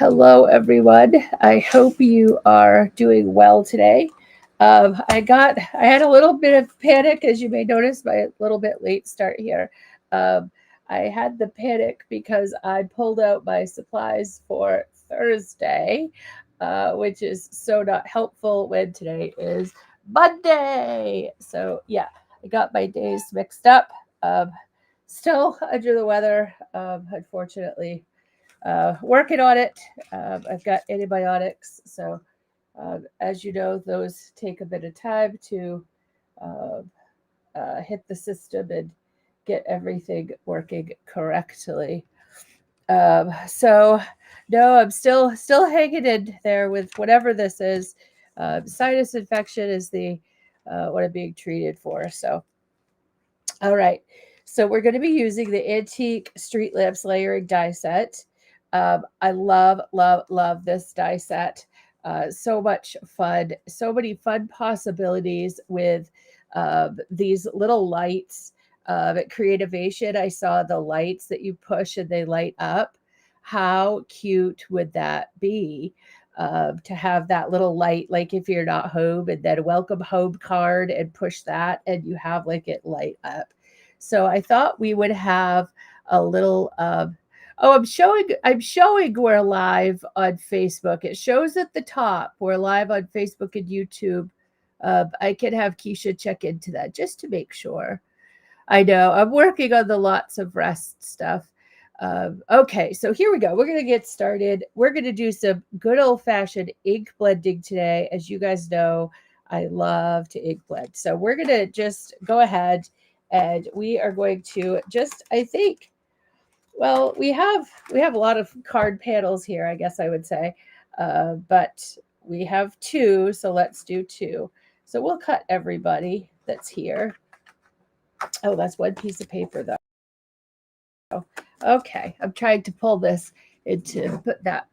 Hello, everyone. I hope you are doing well today. I had a little bit of panic, as you may notice, by a little bit late start here. Um, I had the panic because I pulled out my supplies for Thursday, which is so not helpful when today is Monday. So yeah, I got my days mixed up. Um, Still under the weather, unfortunately working on it. I've got antibiotics, so as you know, those take a bit of time to uh, hit the system and get everything working correctly. So no, I'm still hanging in there with whatever this is. Sinus infection is the what I'm being treated for. So all right. So we're going to be using the antique street lamps layering die set. I love this die set. So much fun, so many fun possibilities with these little lights. At Creativation, I saw the lights that you push and they light up. How cute would that be? To have that little light, like if you're not home, and then a welcome home card and push that, and you have like it light up. So I thought we would have a little oh, I'm showing we're live on Facebook. It shows at the top. We're live on Facebook and YouTube. I can have Keisha check into that just to make sure. I know I'm working on the lots of rest stuff. Okay, so here we go. We're gonna get started. We're gonna do some good old fashioned ink blending today. As you guys know, I love to ink blend. So we're gonna just go ahead and we are going to just, I think, well, we have a lot of card panels here, I guess I would say, but we have two, so let's do two. So we'll cut everybody that's here. Oh, that's one piece of paper though. Okay, I'm trying to pull this into put that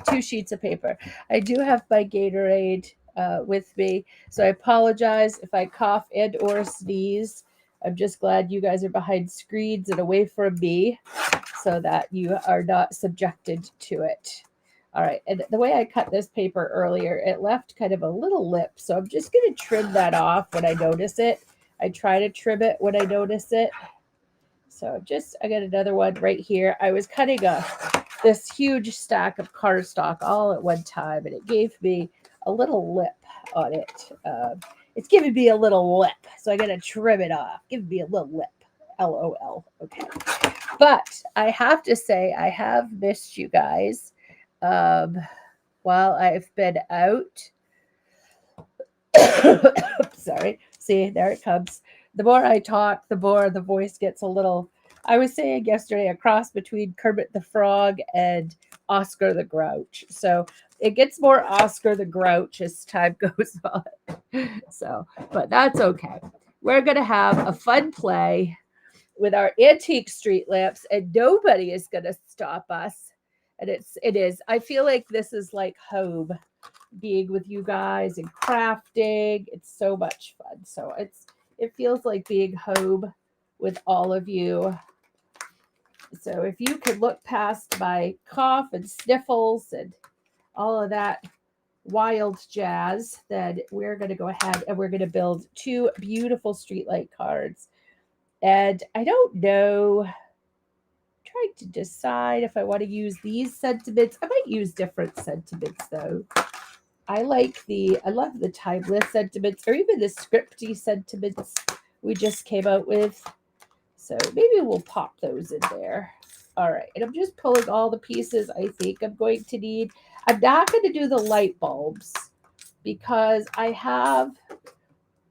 two sheets of paper. I do have my Gatorade with me, so I apologize if I cough and or sneeze. I'm just glad you guys are behind screens and away from me so that you are not subjected to it. All right, and the way I cut this paper earlier, it left kind of a little lip, so I'm just going to trim that off when I notice it. I try to trim it when I notice it. So just, I got another one right here. I was cutting this huge stack of cardstock all at one time, and it gave me a little lip on it. It's giving me a little lip, so I got to trim it off. Give me a little lip. LOL. Okay. But I have to say, I have missed you guys um, while I've been out. Sorry. See, there it comes. The more I talk, the more the voice gets a little. I was saying yesterday a cross between Kermit the Frog and Oscar the Grouch. So it gets more Oscar the Grouch as time goes on. So, but that's okay. We're going to have a fun play with our antique street lamps, and nobody is going to stop us. And it is. I feel like this is like home, being with you guys and crafting. It's so much fun. So it feels like being home with all of you. So if you could look past my cough and sniffles and all of that wild jazz, then we're going to go ahead and we're going to build two beautiful streetlight cards. And I don't know, trying to decide if I want to use these sentiments. I might use different sentiments though. I love the timeless sentiments or even the scripty sentiments we just came out with. So maybe we'll pop those in there. All right, and I'm just pulling all the pieces I think I'm going to need. I'm not going to do the light bulbs because I have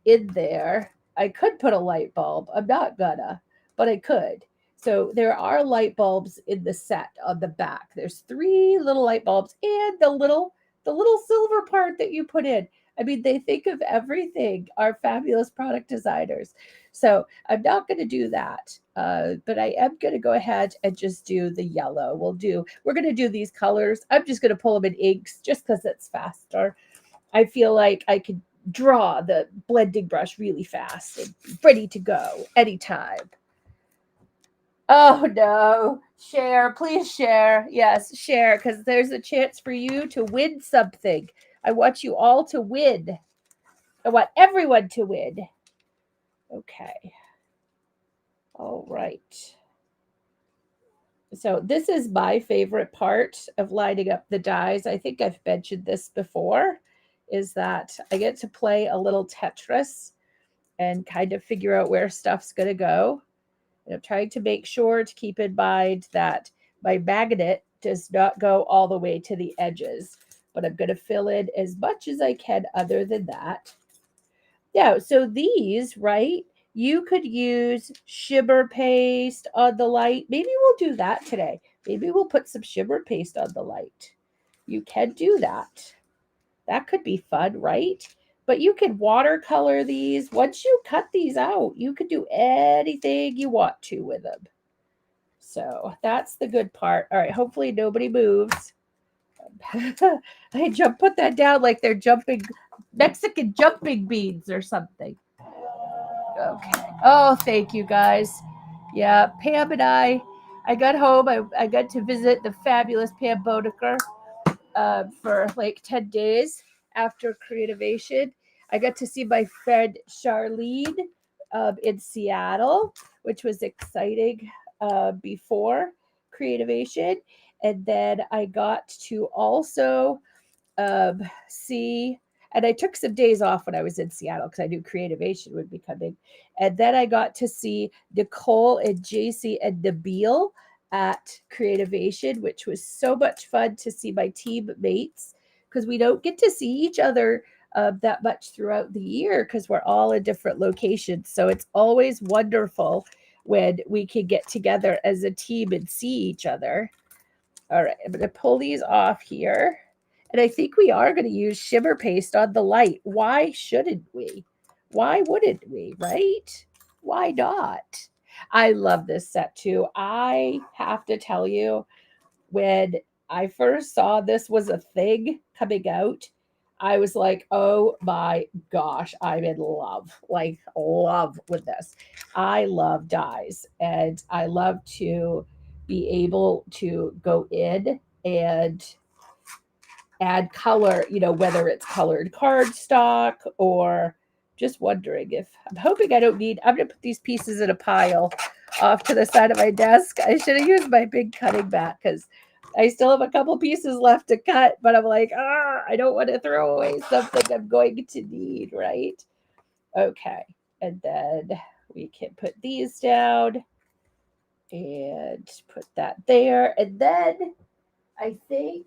in there, I could put a light bulb. I'm not gonna, but I could. So there are light bulbs in the set on the back. There's three little light bulbs and the little silver part that you put in. I mean, they think of everything, our fabulous product designers. So I'm not going to do that, but I am going to go ahead and just do the yellow. We're going to do these colors. I'm just going to pull them in inks just because it's faster. I feel like I could draw the blending brush really fast and ready to go anytime. Oh no. Share, please share. Yes, share, because there's a chance for you to win something. I want you all to win. I want everyone to win. Okay. All right. So this is my favorite part of lining up the dies. I think I've mentioned this before, is that I get to play a little Tetris and kind of figure out where stuff's going to go. And I'm trying to make sure to keep in mind that my magnet does not go all the way to the edges, but I'm going to fill in as much as I can other than that. Yeah, so these, right? You could use shimmer paste on the light. Maybe we'll do that today. Maybe we'll put some shimmer paste on the light. You can do that. That could be fun, right? But you can watercolor these. Once you cut these out, you can do anything you want to with them. So that's the good part. All right, hopefully nobody moves. Put that down like they're jumping Mexican jumping beans or something. Okay. Oh, thank you guys. Yeah, Pam and I got home. I got to visit the fabulous Pam Bodeker for like 10 days after Creativation. I got to see my friend Charlene in Seattle, which was exciting before Creativation. And then I got to also see, and I took some days off when I was in Seattle because I knew Creativation would be coming. And then I got to see Nicole and JC and Nabil at Creativation, which was so much fun to see my teammates because we don't get to see each other that much throughout the year because we're all in different locations. So it's always wonderful when we can get together as a team and see each other. All right, I'm going to pull these off here. And I think we are going to use shimmer paste on the light. Why shouldn't we? Why wouldn't we, right? Why not? I love this set too. I have to tell you, when I first saw this was a thing coming out, I was like, oh my gosh, I'm in love. Like, love with this. I love dyes and I love to be able to go in and add color, whether it's colored cardstock or just wondering if I'm hoping I don't need, I'm going to put these pieces in a pile off to the side of my desk. I should have used my big cutting mat because I still have a couple pieces left to cut, but I'm like, I don't want to throw away something I'm going to need, right? Okay. And then we can put these down and put that there. And then I think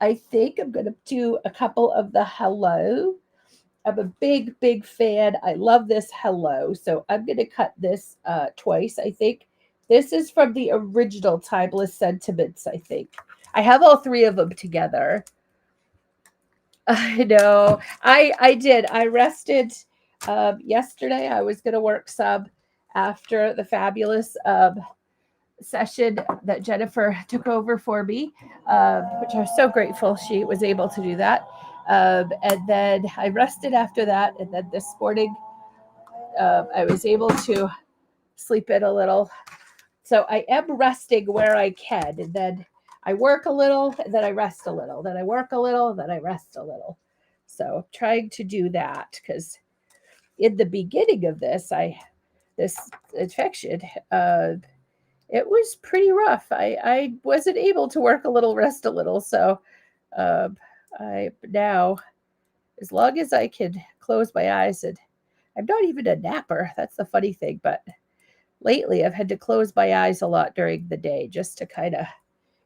I think I'm going to do a couple of the hello. I'm a big, big fan. I love this hello. So I'm going to cut this twice, I think. This is from the original Timeless Sentiments, I think. I have all three of them together. I know. I did. I rested yesterday. I was going to work sub after the fabulous session that Jennifer took over for me, which I was so grateful she was able to do that. And then I rested after that. And then this morning, I was able to sleep in a little. So I am resting where I can. And then I work a little, and then I rest a little. Then I work a little, then I rest a little. So trying to do that because in the beginning of this infection, it was pretty rough. I wasn't able to work a little, rest a little. So I now, as long as I can close my eyes, and I'm not even a napper. That's the funny thing. But lately, I've had to close my eyes a lot during the day just to kind of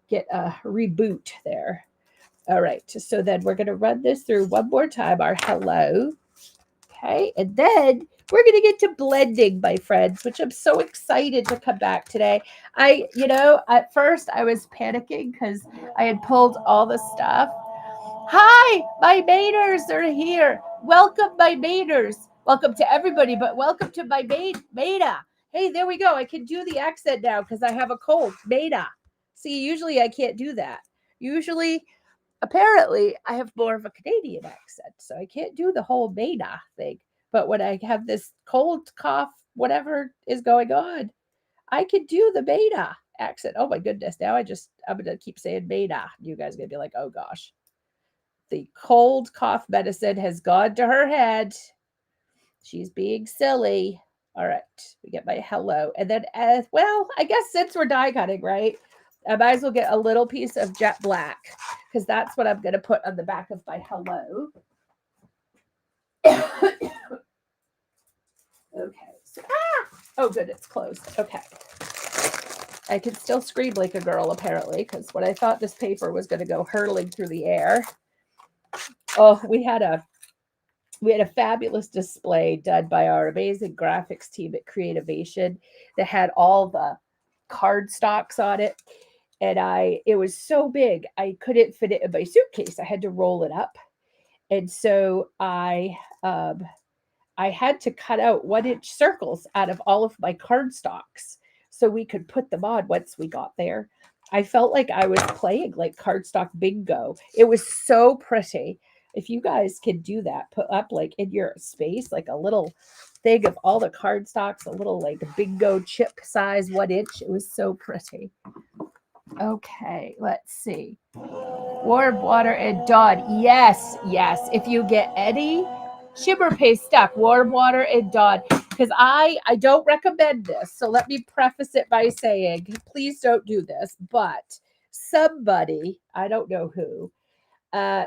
get a reboot there. All right. So then we're going to run this through one more time. Our hello. Okay. And then we're going to get to blending, my friends, which I'm so excited to come back today. At first I was panicking because I had pulled all the stuff. Hi, my maiders are here. Welcome, my maiders. Welcome to everybody, but welcome to my maida. Hey, there we go. I can do the accent now because I have a cold. Maida. See, usually I can't do that. Usually, apparently, I have more of a Canadian accent, so I can't do the whole maida thing. But when I have this cold cough, whatever is going on, I can do the beta accent. Oh my goodness. Now I'm going to keep saying beta. You guys are going to be like, oh gosh. The cold cough medicine has gone to her head. She's being silly. All right. We get my hello. And then, well, I guess since we're die cutting, right? I might as well get a little piece of jet black because that's what I'm going to put on the back of my hello. Okay. So, oh, good. It's closed. Okay. I can still scream like a girl, apparently, because when I thought this paper was going to go hurtling through the air. Oh, we had a fabulous display done by our amazing graphics team at Creativation that had all the card stocks on it. And it was so big, I couldn't fit it in my suitcase. I had to roll it up. And so I had to cut out 1-inch circles out of all of my card stocks so we could put them on once we got there. I felt like I was playing like cardstock bingo. It was so pretty. If you guys can do that, put up like in your space, like a little thing of all the card stocks, a little like bingo chip size 1-inch. It was so pretty. Okay, let's see. Warm water and Dawn. Yes, yes. If you get any shimmer paste stuck, warm water and Dawn. Because I don't recommend this. So let me preface it by saying, please don't do this. But somebody, I don't know who,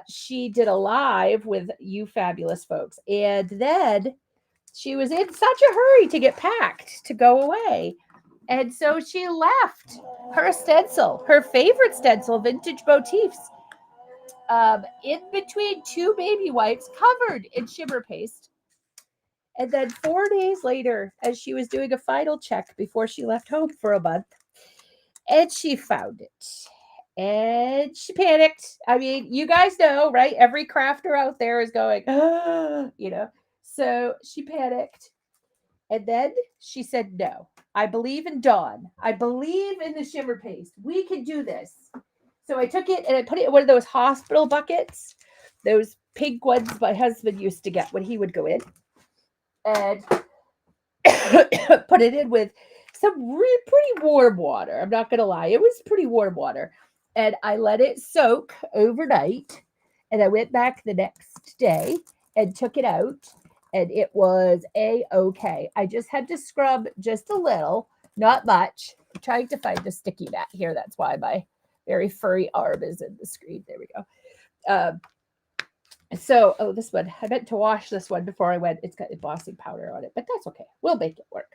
she did a live with you fabulous folks. And then she was in such a hurry to get packed to go away. And so she left her stencil, her favorite stencil, Vintage Motifs, in between 2 baby wipes covered in shimmer paste. And then 4 days later, as she was doing a final check before she left home for a month, and she found it. And she panicked. I mean, you guys know, right? Every crafter out there is going, you know. So she panicked. And then she said, no, I believe in Dawn. I believe in the shimmer paste. We can do this. So I took it and I put it in one of those hospital buckets, those pink ones my husband used to get when he would go in, and put it in with some pretty warm water. I'm not going to lie. It was pretty warm water. And I let it soak overnight. And I went back the next day and took it out. And it was a-okay. I just had to scrub just a little, not much. I'm trying to find a sticky mat here. That's why my very furry arm is in the screen. There we go. So, this one, I meant to wash this one before I went. It's got embossing powder on it, but that's okay. We'll make it work.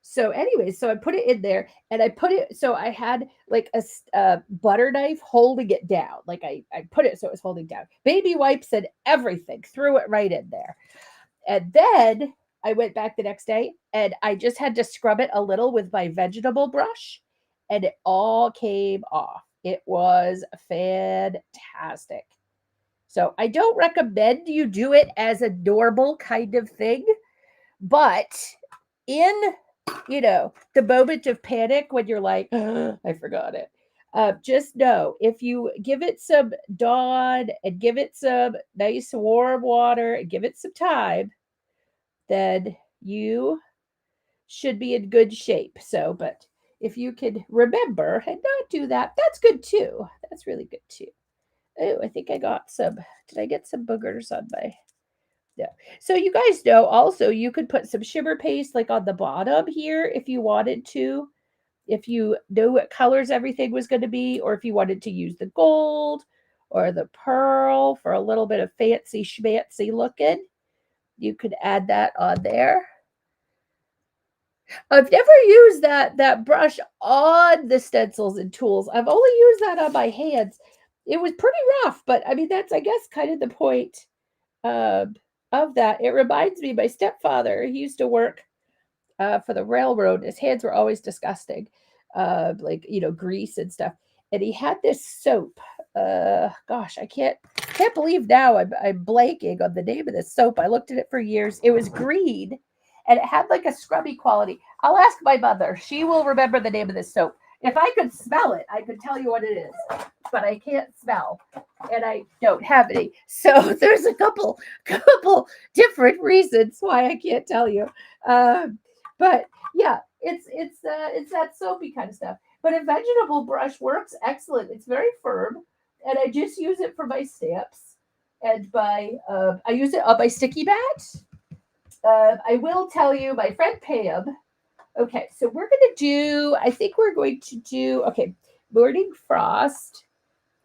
So anyways, so I put it in there and I put it, so I had like a butter knife holding it down. Like I put it so it was holding down. Baby wipes and everything, threw it right in there. And then I went back the next day and I just had to scrub it a little with my vegetable brush and it all came off. It was fantastic. So I don't recommend you do it as a normal kind of thing, but in, the moment of panic when you're like, I forgot it. Just know if you give it some Dawn and give it some nice warm water and give it some time, then you should be in good shape. So, but if you could remember and not do that, that's good too. That's really good too. Oh, I think I got some. Did I get some boogers on my? No. So you guys know also you could put some shimmer paste like on the bottom here if you wanted to. If you know what colors everything was going to be, or if you wanted to use the gold or the pearl for a little bit of fancy schmancy looking, you could add that on there. I've never used that brush on the stencils and tools. I've only used that on my hands. It was pretty rough, but I mean, that's, I guess, kind of the point of that. It reminds me, my stepfather, he used to work for the railroad. His hands were always disgusting, like, grease and stuff. And he had this soap. Gosh, I can't believe now I'm blanking on the name of this soap. I looked at it for years. It was green and it had like a scrubby quality. I'll ask my mother. She will remember the name of this soap. If I could smell it, I could tell you what it is, but I can't smell, and I don't have any. So there's a couple different reasons why I can't tell you. But yeah, it's that soapy kind of stuff. But a vegetable brush works excellent. It's very firm, and I just use it for my stamps and I use it on my sticky mat. I will tell you, my friend Pam. Okay, so we're going to do, I think we're going to do, okay, Morning Frost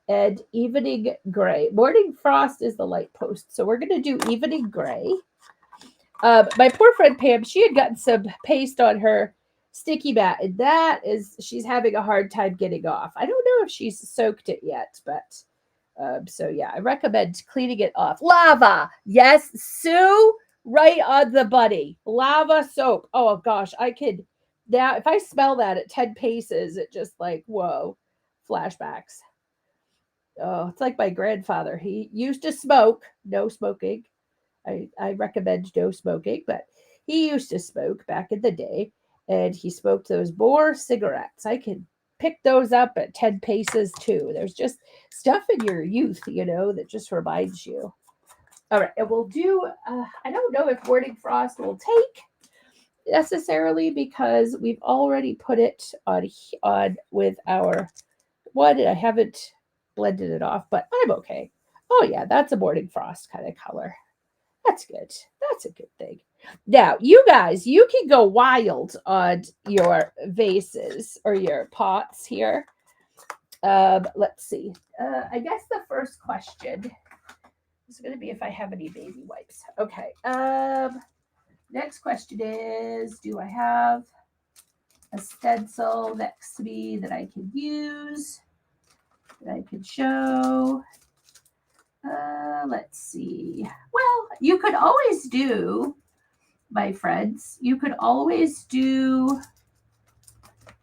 and Evening Gray. Morning Frost is the light post, so we're going to do Evening Gray. My poor friend Pam, she had gotten some paste on her sticky mat, and she's having a hard time getting off. I don't know if she's soaked it yet, but so yeah, I recommend cleaning it off. Lava, yes, Sue, right on the buddy. Lava soap. Oh gosh, I could now if I smell that at 10 paces, it just like whoa, flashbacks. Oh, it's like my grandfather. He used to smoke, no smoking. I recommend no smoking, but he used to smoke back in the day, and he smoked those Boer cigarettes. I can pick those up at 10 paces too. There's just stuff in your youth, that just reminds you. All right, and we'll do, I don't know if Morning Frost will take necessarily because we've already put it on with our one, and I haven't blended it off, but I'm okay. Oh yeah, that's a Morning Frost kind of color. That's good. That's a good thing. Now, you guys, you can go wild on your vases or your pots here. Let's see. I guess the first question is going to be if I have any baby wipes. Okay. Next question is, do I have a stencil next to me that I can use, that I can show? Let's see. Well, you could always do, my friends, you could always do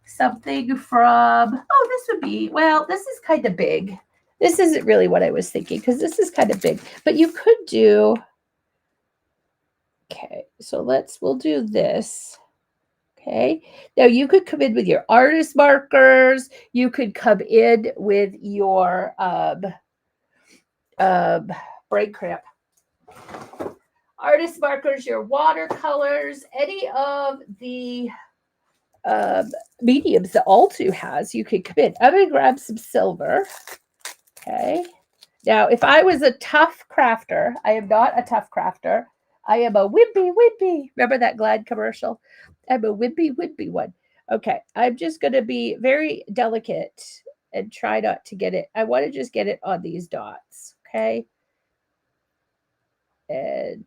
something from, this would be, well, this is kind of big. This isn't really what I was thinking because this is kind of big, but you could do, okay, so we'll do this. Okay. Now you could come in with your artist markers. You could come in with your, brain cramp. Artist markers, your watercolors, any of the mediums that Altenew has, you can come in. I'm going to grab some silver. Okay. Now, if I was a tough crafter, I am not a tough crafter. I am a wimpy. Remember that Glad commercial? I'm a wimpy one. Okay. I'm just going to be very delicate and try not to get it. I want to just get it on these dots. Okay. And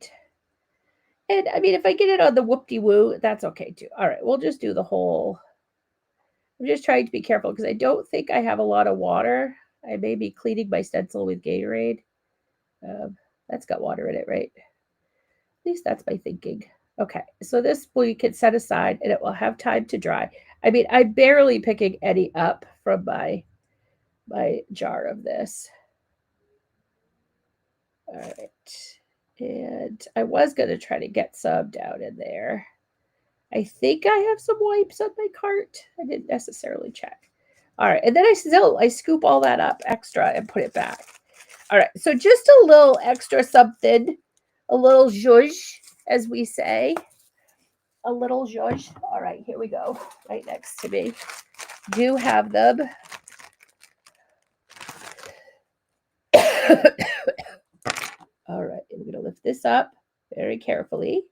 I mean, if I get it on the whoop-de-woo, that's okay too. All right, we'll just do the whole. I'm just trying to be careful because I don't think I have a lot of water. I may be cleaning my stencil with Gatorade. That's got water in it, right? At least that's my thinking. Okay, so this we can set aside and it will have time to dry. I mean, I'm barely picking any up from my jar of this. All right. And I was going to try to get some down in there. I think I have some wipes on my cart. I didn't necessarily check. All right. And then I scoop all that up extra and put it back. All right. So just a little extra something, a little zhuzh, as we say. A little zhuzh. All right. Here we go. Right next to me. Do have them. All right, I'm going to lift this up very carefully.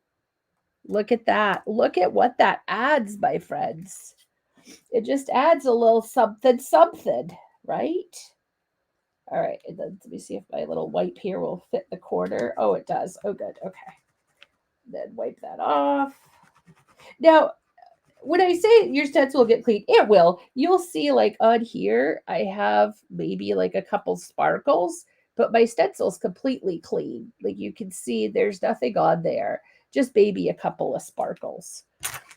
Look at that. Look at what that adds, my friends. It just adds a little something, right? All right, and then let me see if my little wipe here will fit the corner. Oh, it does. Oh, good. Okay. Then wipe that off. Now, when I say your stencil will get clean, it will. You'll see like on here, I have maybe like a couple sparkles, but my stencil's completely clean. Like you can see there's nothing on there, just maybe a couple of sparkles.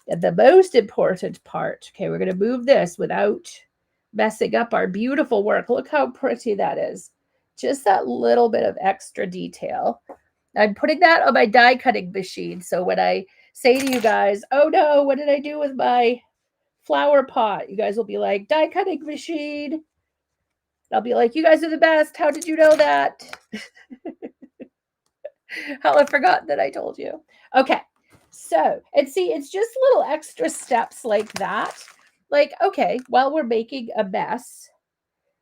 And the most important part, okay, we're going to move this without messing up our beautiful work. Look how pretty that is. Just that little bit of extra detail. I'm putting that on my die cutting machine. So when I say to you guys, oh no, what did I do with my Flower pot. You guys will be like, die cutting machine. I'll be like, you guys are the best. How did you know that? How I forgot that I told you. Okay. So, and see, it's just little extra steps like that. Like, okay, while we're making a mess,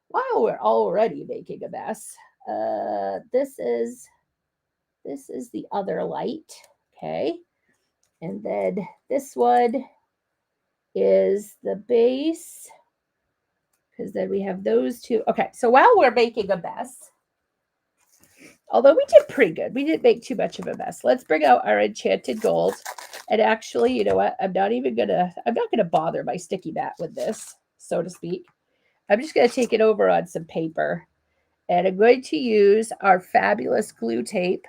while we're already making a mess, this is the other light. Okay. And then this one is the base, because then we have those two. Okay, so while we're making a mess, although we did pretty good, we didn't make too much of a mess. Let's bring out our enchanted gold. And actually, you know what? I'm not gonna bother my sticky mat with this, so to speak. I'm just gonna take it over on some paper. And I'm going to use our fabulous glue tape.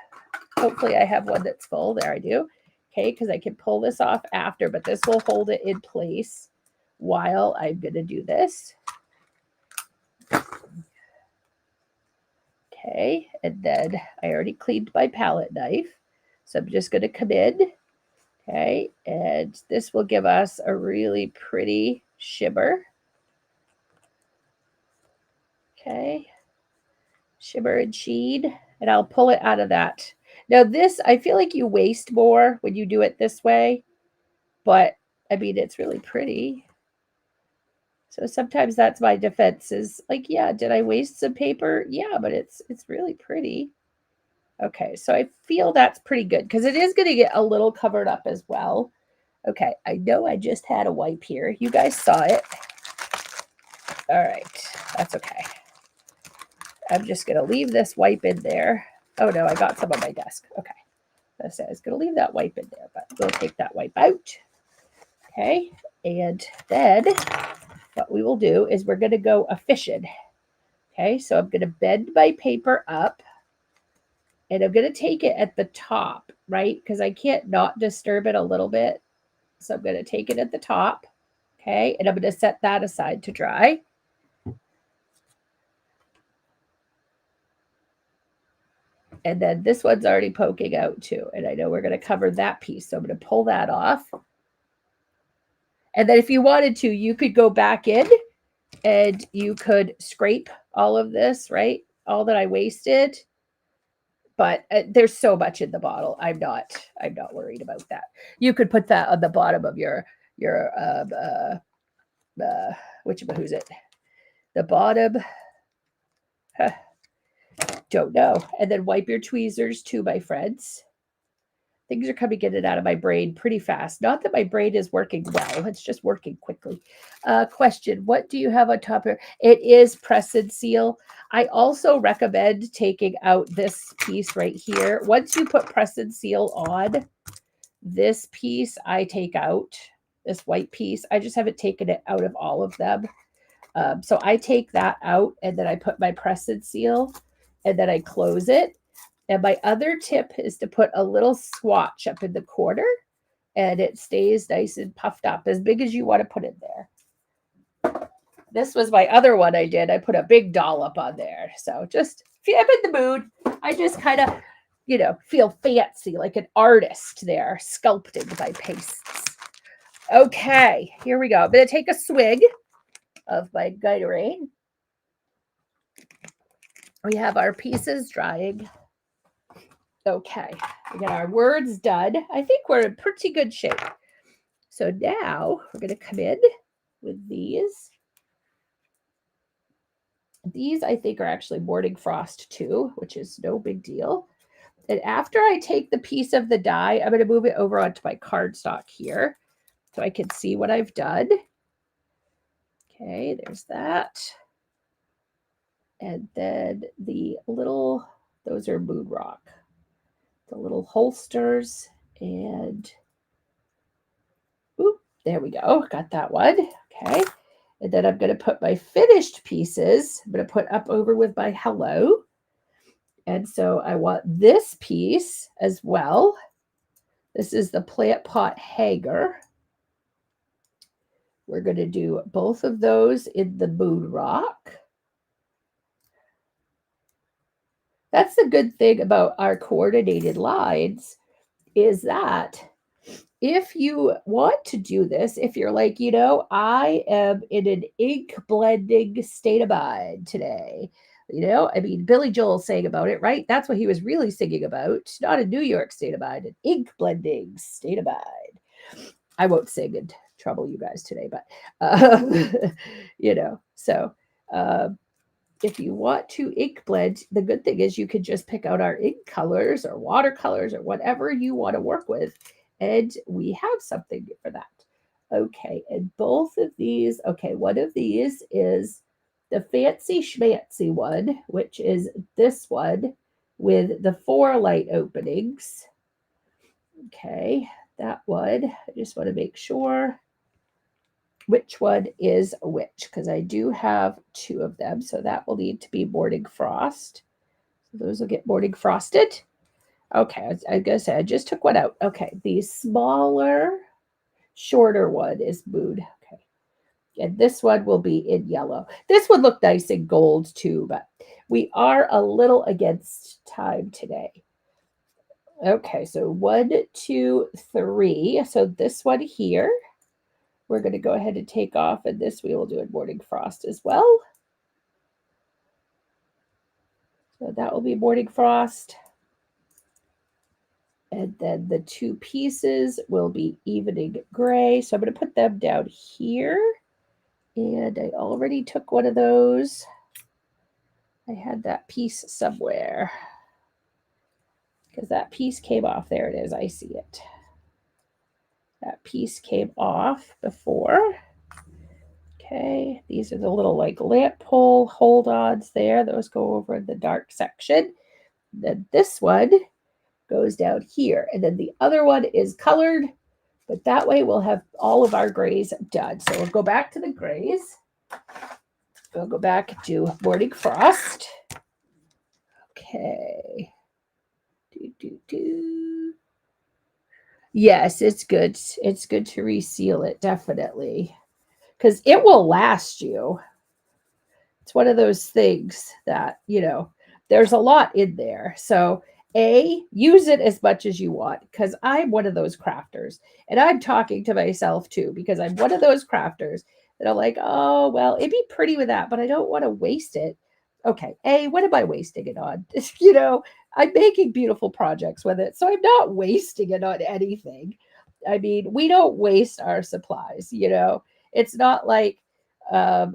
Hopefully I have one that's full. There I do. Okay, because I can pull this off after, but this will hold it in place while I'm going to do this. Okay, and then I already cleaned my palette knife. So I'm just going to come in. Okay, and this will give us a really pretty shimmer. Okay, shimmer and sheen, and I'll pull it out of that. Now this, I feel like you waste more when you do it this way, but I mean, it's really pretty. So sometimes that's my defense is like, yeah, did I waste some paper? Yeah, but it's really pretty. Okay, so I feel that's pretty good because it is going to get a little covered up as well. Okay, I know I just had a wipe here. You guys saw it. All right, that's okay. I'm just going to leave this wipe in there. Oh no, I got some on my desk. Okay. I was going to leave that wipe in there, but we'll take that wipe out. Okay, and then what we will do is we're going to go a fishing. Okay, so I'm going to bend my paper up, and I'm going to take it at the top, right? Because I can't not disturb it a little bit. So I'm going to take it at the top. Okay, and I'm going to set that aside to dry. And then this one's already poking out too. And I know we're going to cover that piece. So I'm going to pull that off. And then if you wanted to, you could go back in and you could scrape all of this, right? All that I wasted. But there's so much in the bottle. I'm not worried about that. You could put that on the bottom of your who's it? The bottom. Huh, don't know. And then wipe your tweezers too, my friends. Things are coming in and out of my brain pretty fast. Not that my brain is working well. It's just working quickly. Question. What do you have on top here? It is press and seal. I also recommend taking out this piece right here. Once you put press and seal on, this piece I take out. This white piece. I just haven't taken it out of all of them. So I take that out and then I put my press and seal and then I close it. And my other tip is to put a little swatch up in the corner and it stays nice and puffed up, as big as you want to put it there. This was my other one I did. I put a big dollop on there. So just, if I'm in the mood, I just kind of, feel fancy like an artist there, sculpting my pastes. Okay, here we go. I'm going to take a swig of my Gatorade. We have our pieces drying. Okay, we got our words done. I think we're in pretty good shape. So now we're going to come in with these. These I think are actually Morning Frost too, which is no big deal. And after I take the piece of the die, I'm going to move it over onto my cardstock here so I can see what I've done. Okay, there's that. And then the little, those are Moon Rock. The little holsters, and oop, there we go. Got that one. Okay. And then I'm going to put my finished pieces. I'm going to put up over with my hello. And so I want this piece as well. This is the plant pot hanger. We're going to do both of those in the Moon Rock. That's the good thing about our coordinated lines is that if you want to do this, if you're like, I am in an ink blending state of mind today. I mean, Billy Joel sang about it, right? That's what he was really singing about. Not a New York state of mind, an ink blending state of mind. I won't sing and trouble you guys today, but, so um, if you want to ink blend, the good thing is you can just pick out our ink colors or watercolors or whatever you want to work with. And we have something for that. Okay, and both of these, okay, one of these is the fancy schmancy one, which is this one with the 4 light openings. Okay, that one, I just want to make sure which one is which, because I do have 2 of them, so that will need to be boarding frost. So those will get boarding frosted. Okay, I guess I just took one out. Okay, the smaller, shorter one is mood. Okay, and this one will be in yellow. This would look nice in gold too, but we are a little against time today. Okay, so 1, 2, 3. So this one here, we're going to go ahead and take off, and this we will do in boarding frost as well. So that will be boarding frost. And then the 2 pieces will be evening gray. So I'm going to put them down here. And I already took one of those. I had that piece somewhere. Because that piece came off. There it is. I see it. That piece came off before. Okay, these are the little like lamp pole hold-ons there. Those go over in the dark section. Then this one goes down here. And then the other one is colored, but that way we'll have all of our grays done. So we'll go back to the grays. We'll go back to boarding frost. Okay. Yes, it's good. It's good to reseal it, definitely. Because it will last you. It's one of those things that, there's a lot in there. So use it as much as you want, because I'm one of those crafters, and I'm talking to myself too, because I'm one of those crafters that are like, oh, well, it'd be pretty with that, but I don't want to waste it. Okay, what am I wasting it on? I'm making beautiful projects with it, so I'm not wasting it on anything. I mean, we don't waste our supplies. It's not like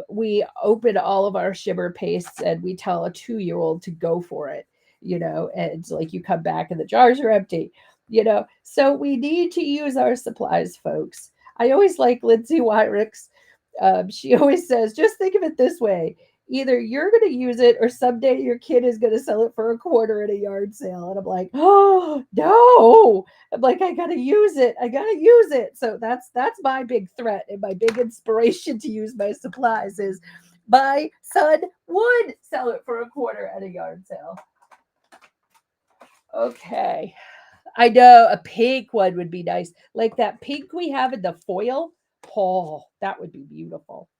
we open all of our shimmer pastes and we tell a 2-year-old to go for it, and it's like you come back and the jars are empty, So we need to use our supplies, folks. I always like Lindsay Wyrick's. She always says, just think of it this way. Either you're going to use it or someday your kid is going to sell it for a quarter at a yard sale. And I'm like, oh, no. I'm like, I got to use it. I got to use it. So that's my big threat and my big inspiration to use my supplies is my son would sell it for a quarter at a yard sale. Okay. I know a pink one would be nice. Like that pink we have in the foil. Oh, that would be beautiful.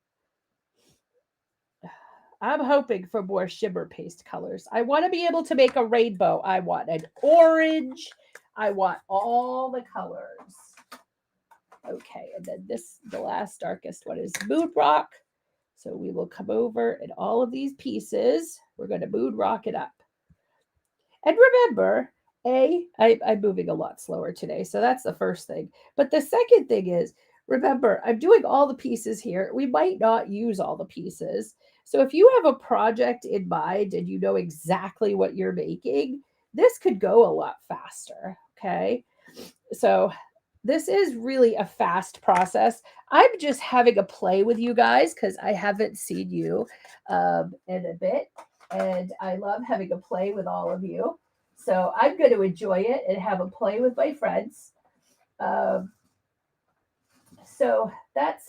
I'm hoping for more shimmer paste colors. I want to be able to make a rainbow. I want an orange. I want all the colors. Okay, and then the last darkest one is Mood Rock. So we will come over and all of these pieces, we're going to Mood Rock it up. And remember, I'm moving a lot slower today, so that's the first thing. But the second thing is, remember, I'm doing all the pieces here. We might not use all the pieces. So if you have a project in mind and you know exactly what you're making, this could go a lot faster, okay? So this is really a fast process. I'm just having a play with you guys because I haven't seen you in a bit. And I love having a play with all of you. So I'm going to enjoy it and have a play with my friends. So that's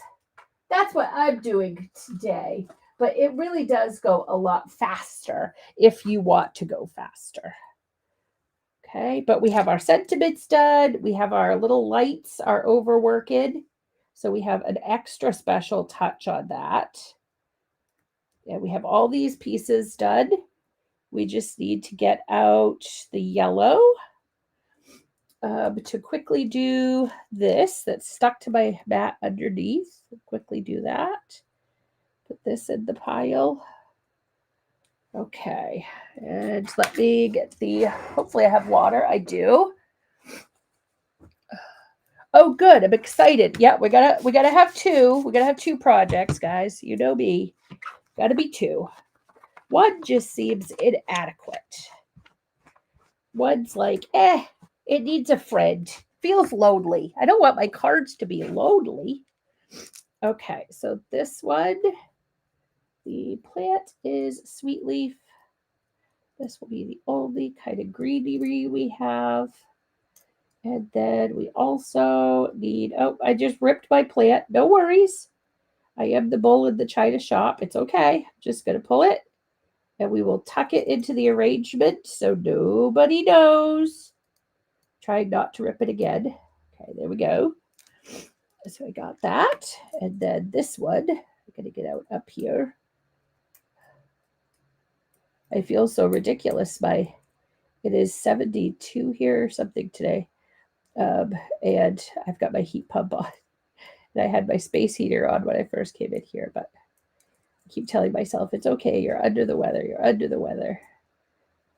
what I'm doing today. But it really does go a lot faster if you want to go faster. Okay, but we have our sentiments done. We have our little lights are overworked. So we have an extra special touch on that. Yeah, we have all these pieces done. We just need to get out the yellow. to quickly do this that's stuck to my mat underneath. Quickly do that. Put this in the pile. Okay, and let me get the, hopefully I have water. I do. Oh, good. I'm excited. Yeah, we gotta have two. We gotta have two projects, guys. You know me. Gotta be two. One just seems inadequate. One's like, it needs a friend. Feels lonely. I don't want my cards to be lonely. Okay, so this one, the plant is sweet leaf. This will be the only kind of greenery we have. And then we also need, oh, I just ripped my plant. No worries. I am the bull in the china shop. It's okay. I'm just going to pull it and we will tuck it into the arrangement so nobody knows. Trying not to rip it again. Okay, there we go. So I got that. And then this one, I'm going to get out up here. I feel so ridiculous. It is 72 here or something today. And I've got my heat pump on. And I had my space heater on when I first came in here, but I keep telling myself it's okay. You're under the weather. You're under the weather.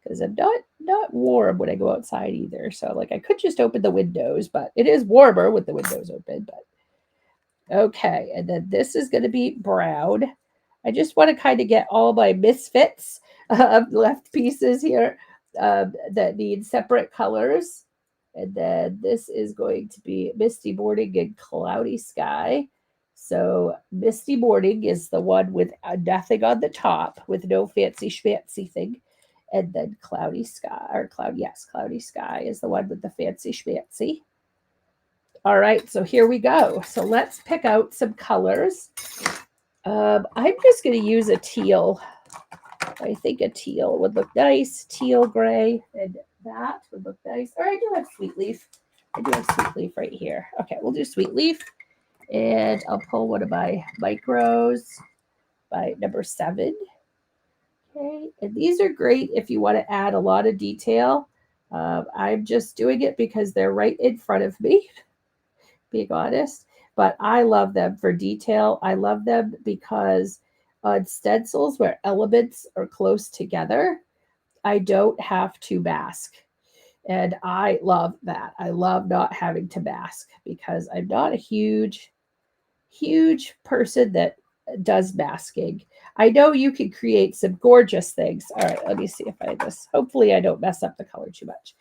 Because I'm not warm when I go outside either. So like I could just open the windows, but it is warmer with the windows open. But okay, and then this is going to be brown. I just want to kind of get all my misfits left pieces here that need separate colors. And then this is going to be misty morning and cloudy sky. So misty morning is the one with nothing on the top, with no fancy schmancy thing. And then cloudy sky, or cloudy sky is the one with the fancy schmancy. All right, so here we go. So let's pick out some colors. I'm just going to use a teal. I think a teal would look nice. Teal gray, and that would look nice. Or I do have sweet leaf. I do have sweet leaf right here. Okay, we'll do sweet leaf. And I'll pull one of my micros by number 7. Okay, and these are great if you want to add a lot of detail. I'm just doing it because they're right in front of me, being honest. But I love them for detail. I love them because on stencils where elements are close together, I don't have to mask. And I love that. I love not having to mask because I'm not a huge person that does masking. I know you can create some gorgeous things. All right, let me see if I just, hopefully I don't mess up the color too much.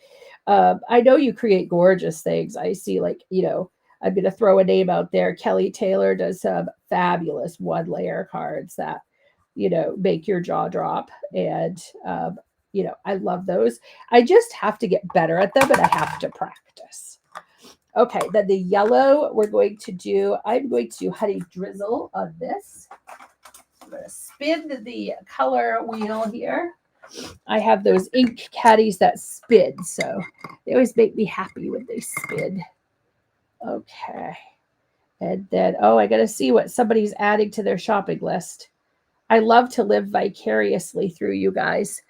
I know you create gorgeous things. I see like, I'm going to throw a name out there. Kelly Taylor does some fabulous 1-layer cards that, make your jaw drop. And, I love those. I just have to get better at them and I have to practice. Okay, then the yellow I'm going to do honey drizzle on this. I'm going to spin the color wheel here. I have those ink caddies that spin, so they always make me happy when they spin. Okay. And then, I got to see what somebody's adding to their shopping list. I love to live vicariously through you guys.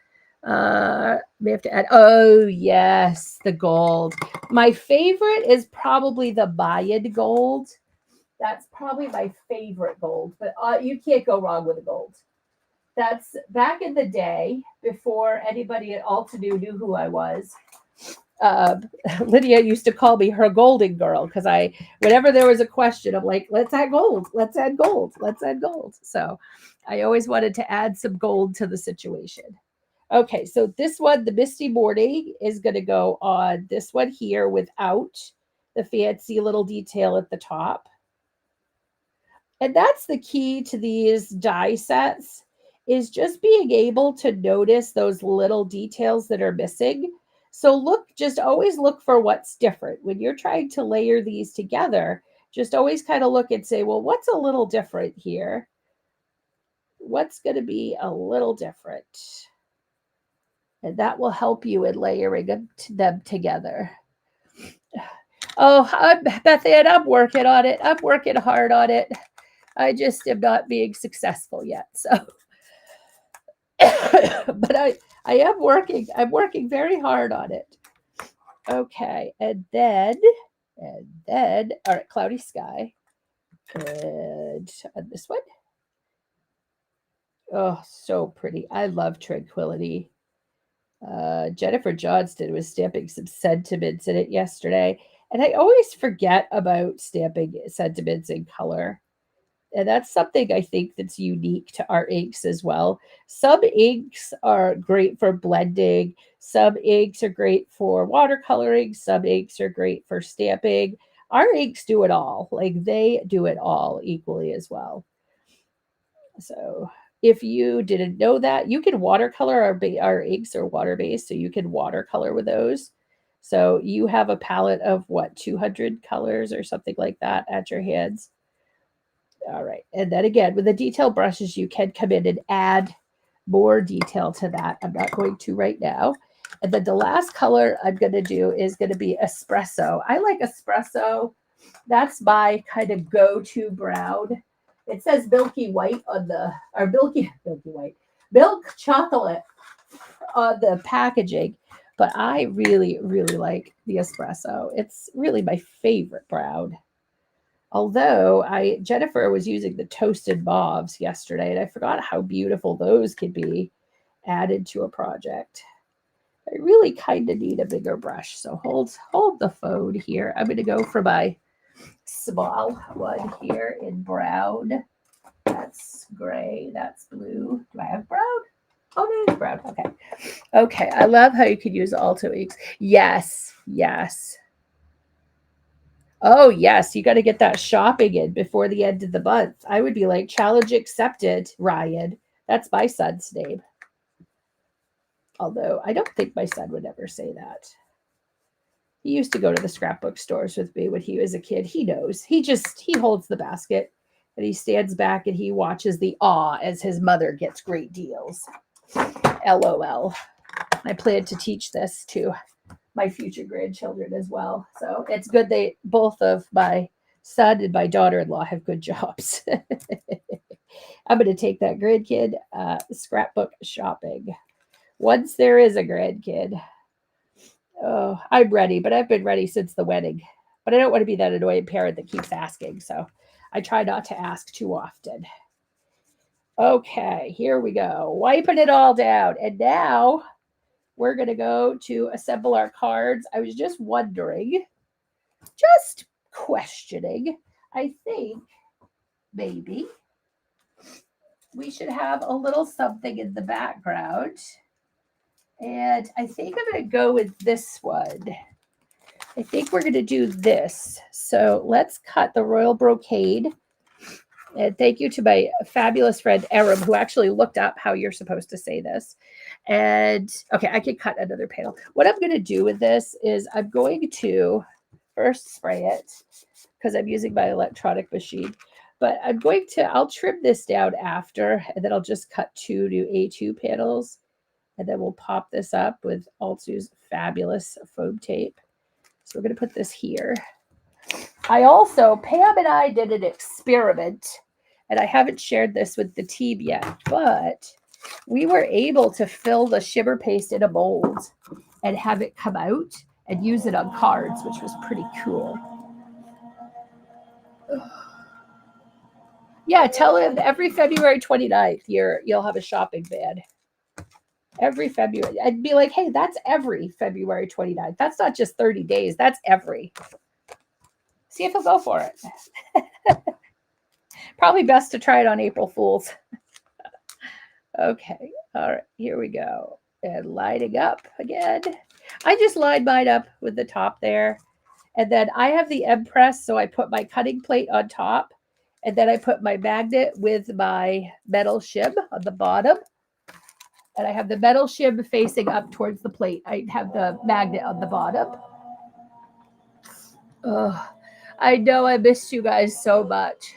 We have to add, oh yes, the gold. My favorite is probably the Mayan gold. That's probably my favorite gold, but you can't go wrong with the gold. That's back in the day before anybody at Altenew knew who I was. Lydia used to call me her golden girl because whenever there was a question, I'm like, let's add gold, let's add gold, let's add gold. So I always wanted to add some gold to the situation. Okay, so this one, the Misty Morning, is going to go on this one here without the fancy little detail at the top. And that's the key to these die sets, is just being able to notice those little details that are missing. So just always look for what's different. When you're trying to layer these together, just always kind of look and say, well, what's a little different here? What's going to be a little different? And that will help you in layering them together. Oh, Beth Ann, I'm working on it. I'm working hard on it. I just am not being successful yet. So, but I am working. I'm working very hard on it. Okay, and then, all right, cloudy sky. And on this one. Oh, so pretty. I love tranquility. Jennifer Johnston was stamping some sentiments in it yesterday. And I always forget about stamping sentiments in color. And that's something I think that's unique to our inks as well. Some inks are great for blending, some inks are great for watercoloring, some inks are great for stamping. Our inks do it all. Like they do it all equally as well. So if you didn't know that, you can watercolor our inks are water based, so you can watercolor with those. So you have a palette of what 200 colors or something like that at your hands. All right. And then again, with the detail brushes, you can come in and add more detail to that. I'm not going to right now. And then the last color I'm going to do is going to be espresso. I like espresso. That's my kind of go-to brown. It says milky white on the, or milky white, milk chocolate on the packaging. But I really, really like the espresso. It's really my favorite brown. Although Jennifer was using the toasted mauves yesterday, and I forgot how beautiful those could be added to a project. I really kind of need a bigger brush, so hold the phone here. I'm going to go for my small one here in brown. That's gray. That's blue. Do I have brown? Oh, no, it's brown. Okay. Okay. I love how you could use Alto inks. Yes. Yes. Oh, yes, you got to get that shopping in before the end of the month. I would be like, challenge accepted, Ryan. That's my son's name. Although I don't think my son would ever say that. He used to go to the scrapbook stores with me when he was a kid. He knows. He holds the basket and he stands back and he watches the awe as his mother gets great deals. LOL. I plan to teach this to my future grandchildren as well. So it's good they both of my son and my daughter-in-law have good jobs. I'm going to take that grandkid scrapbook shopping once there is a grandkid. Oh, I'm ready, but I've been ready since the wedding. But I don't want to be that annoying parent that keeps asking, so I try not to ask too often. Okay, here we go. Wiping it all down. And now we're going to go to assemble our cards. I was just wondering, just questioning, I think maybe we should have a little something in the background. And I think I'm going to go with this one. I think we're going to do this. So let's cut the royal brocade. And thank you to my fabulous friend Aram, who actually looked up how you're supposed to say this. And okay, I can cut another panel. What I'm going to do with this is I'm going to first spray it because I'm using my electronic machine. But I'll trim this down after, and then I'll just cut 2 to A2 panels. And then we'll pop this up with Altew's fabulous foam tape. So we're going to put this here. Pam and I did an experiment, and I haven't shared this with the team yet, but we were able to fill the shimmer paste in a mold and have it come out and use it on cards, which was pretty cool. Yeah, tell him every February 29th, you'll have a shopping van. Every February. I'd be like, hey, that's every February 29th. That's not just 30 days. That's every. See if he'll go for it. Probably best to try it on April Fools. Okay. All right. Here we go. And lining up again. I just lined mine up with the top there. And then I have the M-Press, so I put my cutting plate on top. And then I put my magnet with my metal shim on the bottom. And I have the metal shim facing up towards the plate. I have the magnet on the bottom. Oh, I know I missed you guys so much.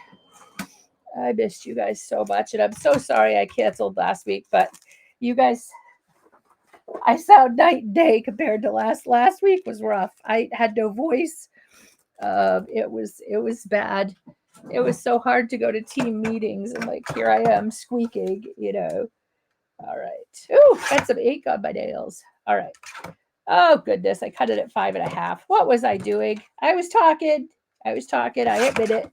I missed you guys so much. And I'm so sorry I canceled last week. But you guys, I sound night and day compared to last week was rough. I had no voice. It was bad. It was so hard to go to team meetings. And like, here I am squeaking, All right. Ooh, got some ink on my nails. All right. Oh, goodness. I cut it at 5.5. What was I doing? I was talking. I admit it.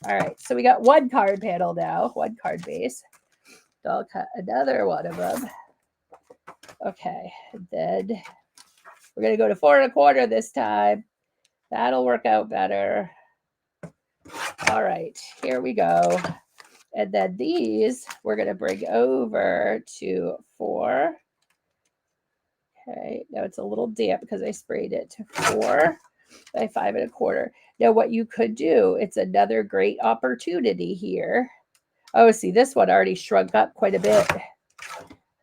All right. So we got one card panel now, one card base. So I'll cut another one of them. Okay. And then we're going to go to 4.25 this time. That'll work out better. All right. Here we go. And then these we're going to bring over to 4. Okay, now it's a little damp because I sprayed it to 4 by 5.25. Now what you could do, it's another great opportunity here. Oh, see, this one already shrunk up quite a bit.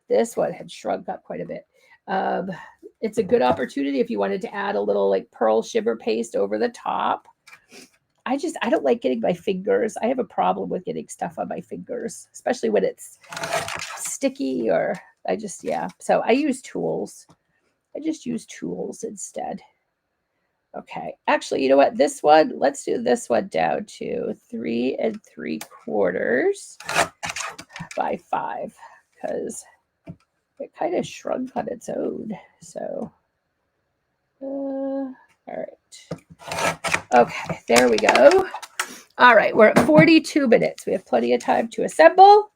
This one had shrunk up quite a bit. It's a good opportunity if you wanted to add a little like pearl shimmer paste over the top. I don't like getting my fingers. I have a problem with getting stuff on my fingers, especially when it's sticky or yeah. So I use tools. I just use tools instead. Okay. Actually, you know what? This one, let's do this one down to 3.75 by 5 because it kind of shrunk on its own. So, all right. Okay, there we go. All right, we're at 42 minutes. We have plenty of time to assemble.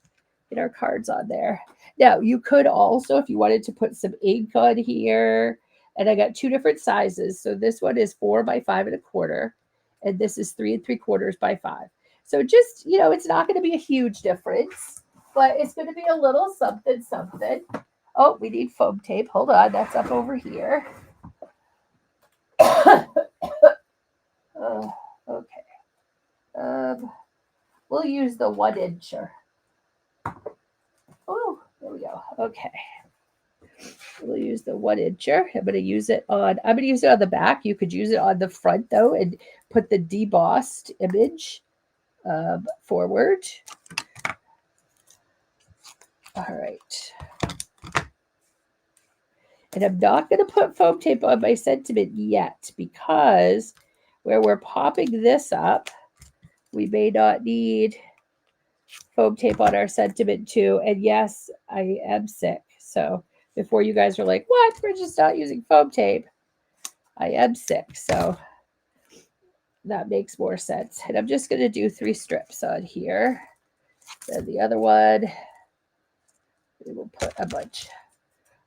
Get our cards on there. Now, you could also, if you wanted to put some ink on here, and I got 2 different sizes. So this one is 4 by 5.25, and this is 3.75 by 5. So just, it's not going to be a huge difference, but it's going to be a little something, something. Oh, we need foam tape. Hold on, that's up over here. Okay. We'll use the 1-incher. Oh, there we go. Okay. We'll use the 1-incher. I'm going to use it on the back. You could use it on the front though and put the debossed image forward. All right. And I'm not going to put foam tape on my sentiment yet because where we're popping this up, we may not need foam tape on our sentiment too. And yes, I am sick. So before you guys are like, what? We're just not using foam tape. I am sick. So that makes more sense. And I'm just going to do 3 strips on here. Then the other one, we will put a bunch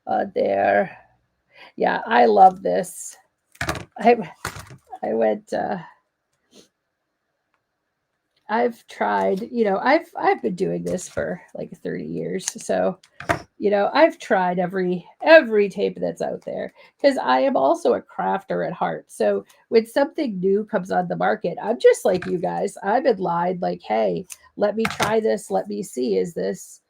on there. Yeah, I love this. I went, I've tried, I've been doing this for like 30 years. So, I've tried every tape that's out there because I am also a crafter at heart. So when something new comes on the market, I'm just like you guys. I'm in line like, hey, let me try this. Let me see. Is this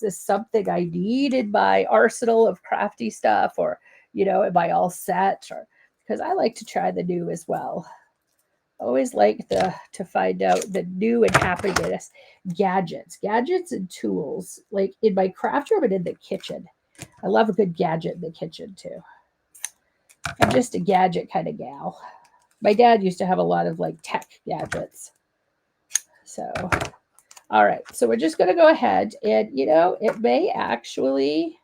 something I need in my arsenal of crafty stuff, or, am I all set? Or because I like to try the new as well. Always like to find out the new and happiness gadgets and tools, like in my craft room and in the kitchen. I love a good gadget in the kitchen too. I'm just a gadget kind of gal. My dad used to have a lot of like tech gadgets. So, all right. So we're just going to go ahead and, it may actually,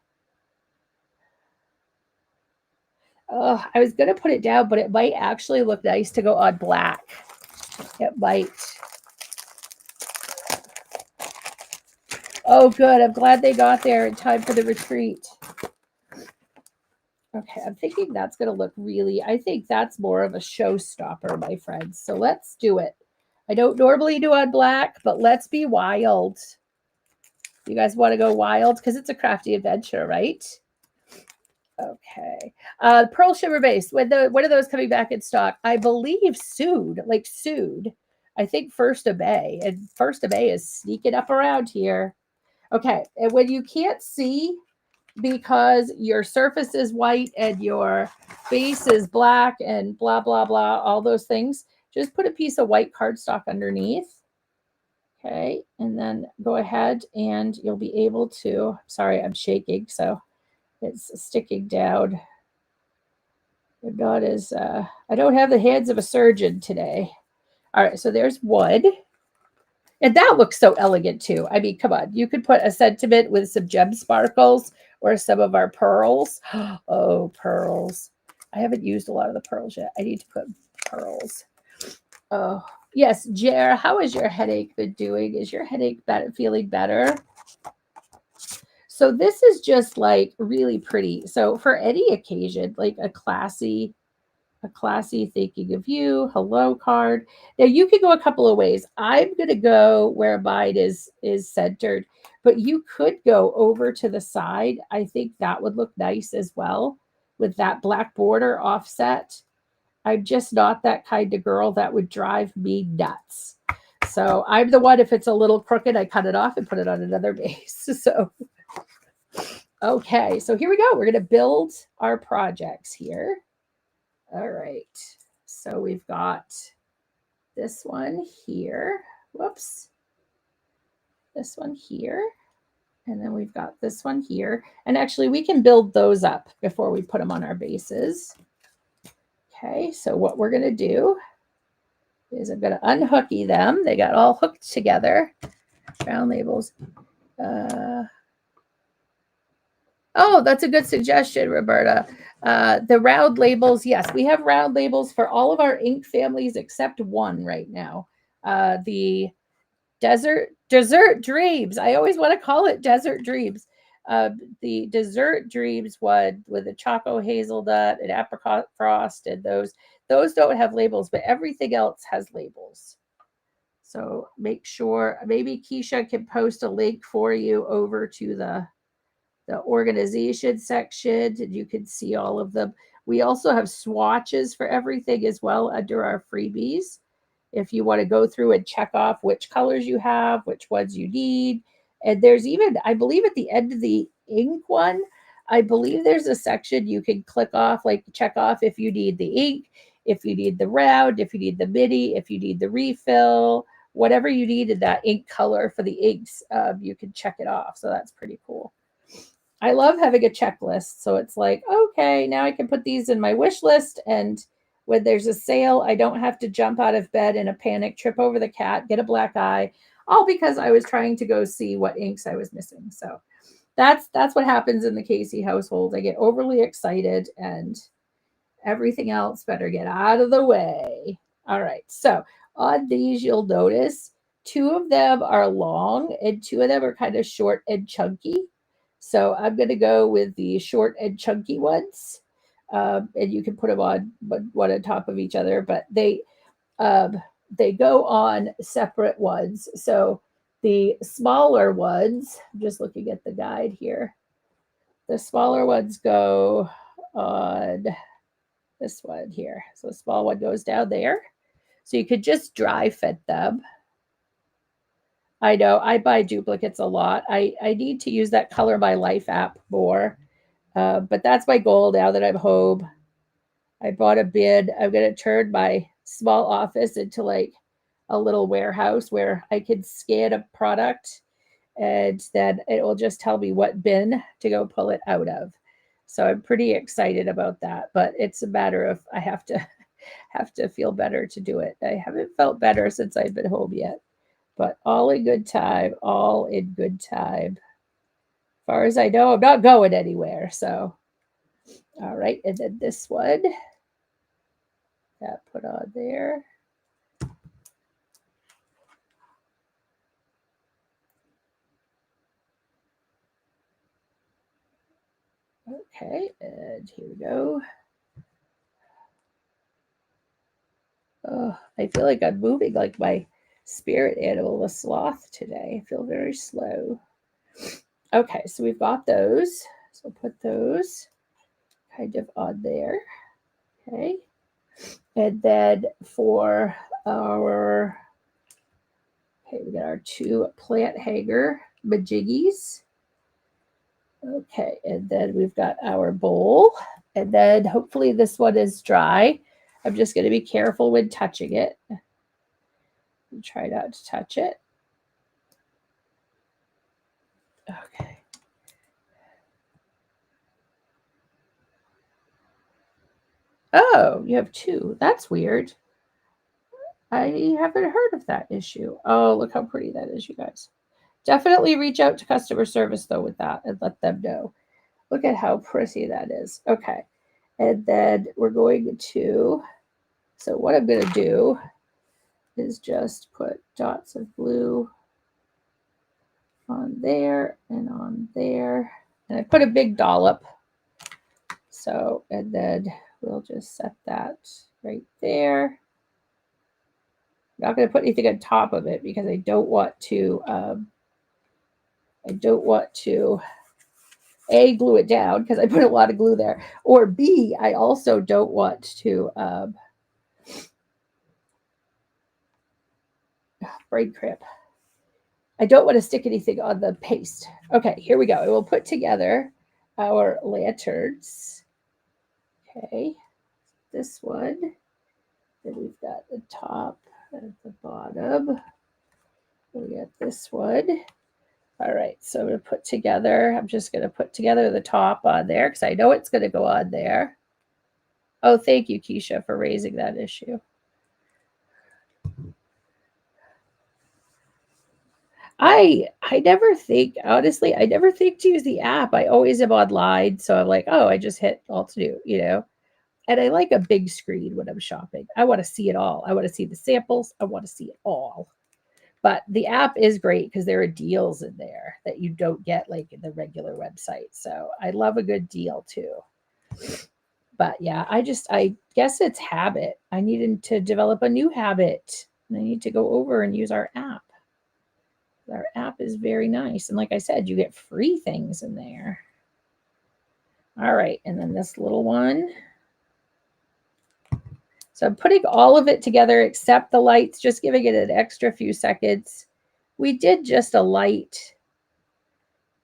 I was going to put it down, but it might actually look nice to go on black. It might. Oh, good. I'm glad they got there in time for the retreat. Okay, I'm thinking that's going to look I think that's more of a showstopper, my friends. So let's do it. I don't normally do on black, but let's be wild. You guys want to go wild? Because it's a crafty adventure, right? Okay. Pearl Shimmer Base. When are those coming back in stock? I believe soon. I think 1st of May. And 1st of May is sneaking up around here. Okay. And when you can't see because your surface is white and your base is black and blah, blah, blah, all those things, just put a piece of white cardstock underneath. Okay. And then go ahead and you'll be able to, sorry, I'm shaking. So it's sticking down. I'm not as, I don't have the hands of a surgeon today. All right, so there's wood. And that looks so elegant too. I mean, come on. You could put a sentiment with some gem sparkles or some of our pearls. Oh, pearls. I haven't used a lot of the pearls yet. I need to put pearls. Oh, yes, Jer, how has your headache been doing? Is your headache feeling better? So this is just like really pretty. So for any occasion, like a classy thinking of you, hello card. Now you could go a couple of ways. I'm going to go where mine is centered, but you could go over to the side. I think that would look nice as well with that black border offset. I'm just not that kind of girl that would drive me nuts. So I'm the one, if it's a little crooked, I cut it off and put it on another base. So, okay, so here we go. We're going to build our projects here. All right. So we've got this one here. Whoops. This one here. And then we've got this one here. And actually, we can build those up before we put them on our bases. Okay, so what we're going to do is I'm going to unhooky them. They got all hooked together. Round labels. Oh, that's a good suggestion, Roberta. The round labels, yes, we have round labels for all of our ink families except one right now. The Desert Dreams. I always want to call it Desert Dreams. The Dessert Dreams one with the choco hazelnut and apricot frost, and those don't have labels, but everything else has labels. So make sure, maybe Keisha can post a link for you over to the organization section, and you can see all of them. We also have swatches for everything as well under our freebies. If you want to go through and check off which colors you have, which ones you need. And there's even, I believe at the end of the ink one, I believe there's a section you can click off, like check off if you need the ink, if you need the round, if you need the midi, if you need the refill, whatever you need in that ink color for the inks, you can check it off. So that's pretty cool. I love having a checklist. So it's like, okay, now I can put these in my wish list. And when there's a sale, I don't have to jump out of bed in a panic, trip over the cat, get a black eye, all because I was trying to go see what inks I was missing. So that's what happens in the Casey household. I get overly excited and everything else better get out of the way. All right. So on these, you'll notice 2 of them are long and 2 of them are kind of short and chunky. So I'm going to go with the short and chunky ones. And you can put them on one on top of each other, but they go on separate ones. So the smaller ones, I'm just looking at the guide here. The smaller ones go on this one here. So the small one goes down there. So you could just dry fit them. I know I buy duplicates a lot. I need to use that Color My Life app more. But that's my goal now that I'm home. I bought a bin. I'm going to turn my small office into like a little warehouse where I can scan a product and then it will just tell me what bin to go pull it out of. So I'm pretty excited about that, but it's a matter of I have to feel better to do it. I haven't felt better since I've been home yet. But all in good time, all in good time. As far as I know, I'm not going anywhere. So, all right. And then this one, that put on there. Okay. And here we go. Oh, I feel like I'm moving like my spirit animal, the sloth, today. I feel very slow. Okay, so we've got those. So put those kind of on there. Okay. And then for our, okay, we got our 2 plant hanger majiggies. Okay, and then we've got our bowl. And then hopefully this one is dry. I'm just going to be careful when touching it. Try not to touch it. Okay. Oh, you have 2. That's weird. I haven't heard of that issue. Oh, look how pretty that is, you guys. Definitely reach out to customer service though with that and let them know. Look at how pretty that is. Okay. And then we're going to, so what I'm going to do is just put dots of blue on there and on there. And I put a big dollop. So, and then we'll just set that right there. I'm not going to put anything on top of it because I don't want to A, glue it down because I put a lot of glue there, or B, I also don't want to brain cramp. I don't want to stick anything on the paste. Okay, here we go. I will put together our lanterns. Okay, this one. Then we've got the top and the bottom. We got this one. All right, so I'm going to put together, I'm just going to put together the top on there because I know it's going to go on there. Oh, thank you, Keisha, for raising that issue. I never think, honestly, I never think to use the app. I always am online. So I'm like, oh, I just hit Altenew, you know. And I like a big screen when I'm shopping. I want to see it all. I want to see the samples. I want to see it all. But the app is great because there are deals in there that you don't get like in the regular website. So I love a good deal too. But yeah, I guess it's habit. I needed to develop a new habit. And I need to go over and use our app. Our app is very nice. And like I said, you get free things in there. All right. And then this little one. So I'm putting all of it together except the lights, just giving it an extra few seconds. We did just a light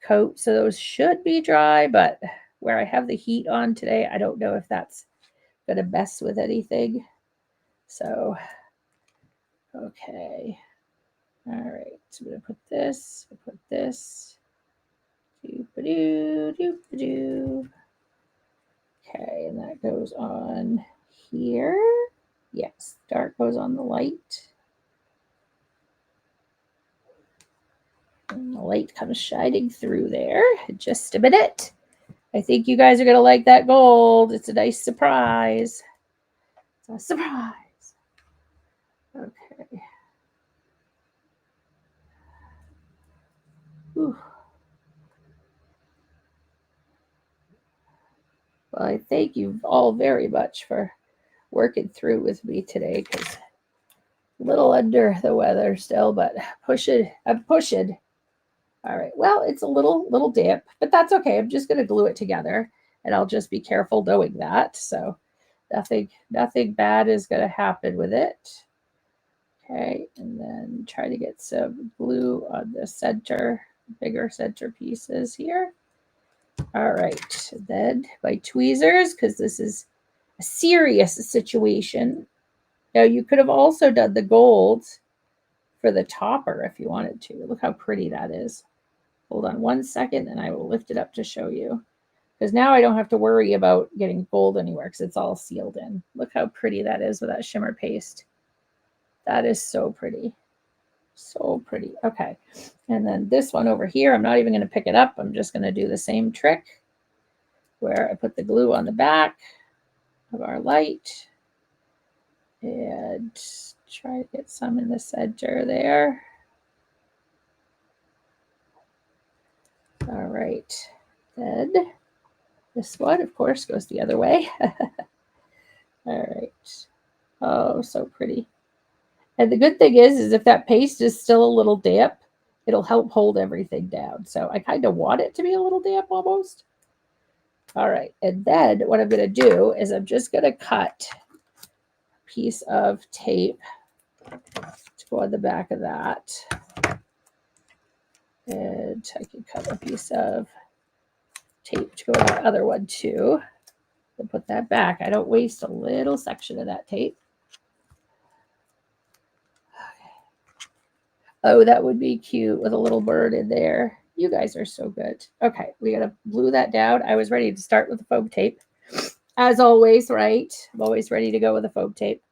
coat, so those should be dry, but where I have the heat on today, I don't know if that's going to mess with anything. So, okay. All right, so I'm going to put this, doop-a-doo, doop-a-doo. Okay, and that goes on here. Yes, dark goes on the light. And the light comes shining through there. Just a minute. I think you guys are going to like that gold. It's a nice surprise. It's a surprise. Okay. Whew. Well, I thank you all very much for working through with me today because a little under the weather still, but I'm pushing. All right. Well, it's a little damp, but that's okay. I'm just going to glue it together and I'll just be careful doing that. So nothing bad is going to happen with it. Okay. And then try to get some glue on the center, bigger center pieces here. All right. Then my tweezers, because this is a serious situation. Now you could have also done the gold for the topper if you wanted to. Look how pretty that is. Hold on 1 second and I will lift it up to show you. Because now I don't have to worry about getting gold anywhere because it's all sealed in. Look how pretty that is with that shimmer paste. That is so pretty. So pretty. Okay. And then this one over here, I'm not even going to pick it up. I'm just going to do the same trick where I put the glue on the back of our light and try to get some in the center there. All right. Then this one, of course, goes the other way. All right. Oh, so pretty. And the good thing is if that paste is still a little damp, it'll help hold everything down. So I kind of want it to be a little damp almost. All right. And then what I'm going to do is I'm just going to cut a piece of tape to go on the back of that. And I can cut a piece of tape to go on the other one too. And put that back. I don't waste a little section of that tape. Oh, that would be cute with a little bird in there. You guys are so good. Okay, we got to glue that down. I was ready to start with the foam tape. As always, right? I'm always ready to go with the foam tape.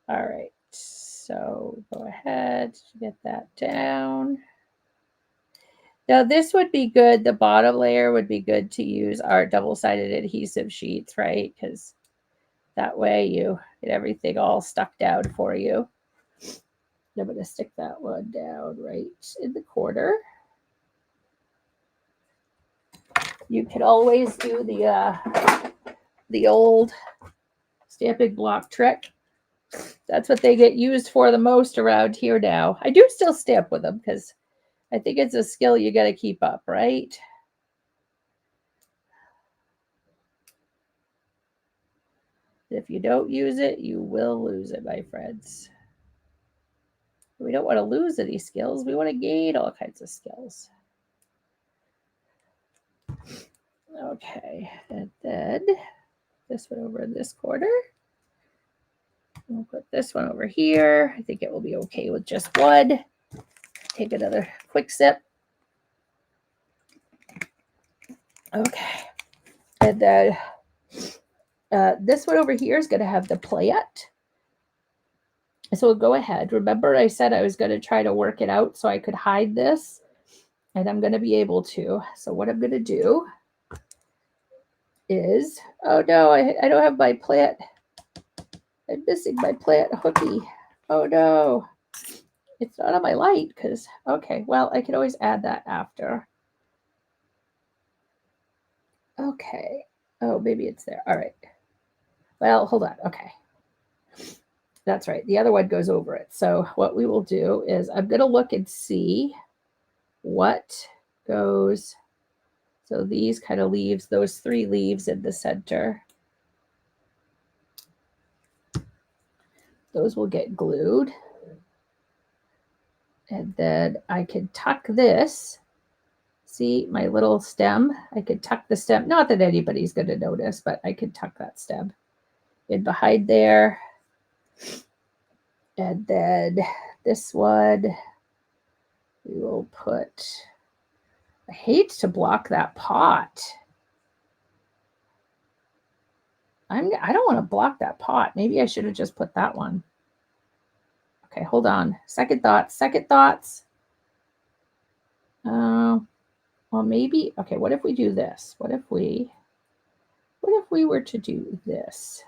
All right. So go ahead, get that down. Now this would be good. The bottom layer would be good to use our double-sided adhesive sheets, right? Because that way you get everything all stuck down for you. I'm going to stick that one down right in the corner. You can always do the old stamping block trick. That's what they get used for the most around here now. I do still stamp with them because I think it's a skill you got to keep up, right? If you don't use it, you will lose it, my friends. We don't want to lose any skills. We want to gain all kinds of skills. Okay, and then this one over in this corner. We'll put this one over here. I think it will be okay with just one. Take another quick sip. Okay, and then this one over here is going to have the plant. So we'll go ahead. Remember I said I was going to try to work it out so I could hide this, and I'm going to be able to. So what I'm going to do is, oh no, I don't have my plant. I'm missing my plant hooky. Oh no, it's not on my light because, okay, well, I can always add that after. Okay, oh, maybe it's there. All right. Well, hold on. Okay. That's right. The other one goes over it. So what we will do is I'm going to look and see what goes. So these kind of leaves, those 3 leaves in the center, those will get glued. And then I can tuck this. See my little stem? I could tuck the stem. Not that anybody's going to notice, but I could tuck that stem in behind there. And then this one, we will put, I hate to block that pot. I don't want to block that pot. Maybe I should have just put that one. Okay, hold on. Second thoughts. Well, maybe, okay, what if we do this? What if we were to do this?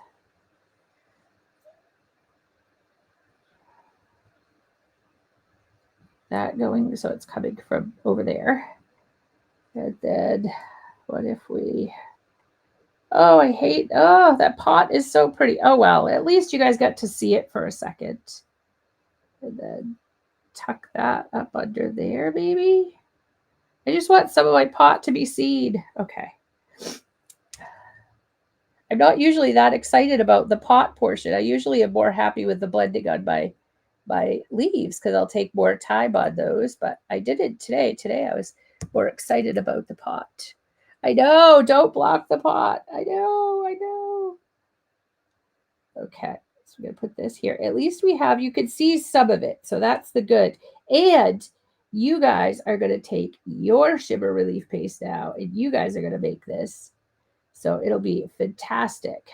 That going, so it's coming from over there. And then what if we, oh, I hate, oh, that pot is so pretty. Oh, well, at least you guys got to see it for a second. And then tuck that up under there, maybe. I just want some of my pot to be seen. Okay. I'm not usually that excited about the pot portion. I usually am more happy with the blending on my leaves because I'll take more time on those. But I did it today. Today I was more excited about the pot. I know, don't block the pot. I know. Okay, so we're going to put this here. At least we have, you can see some of it. So that's the good. And you guys are going to take your shimmer relief paste now, and you guys are going to make this. So it'll be fantastic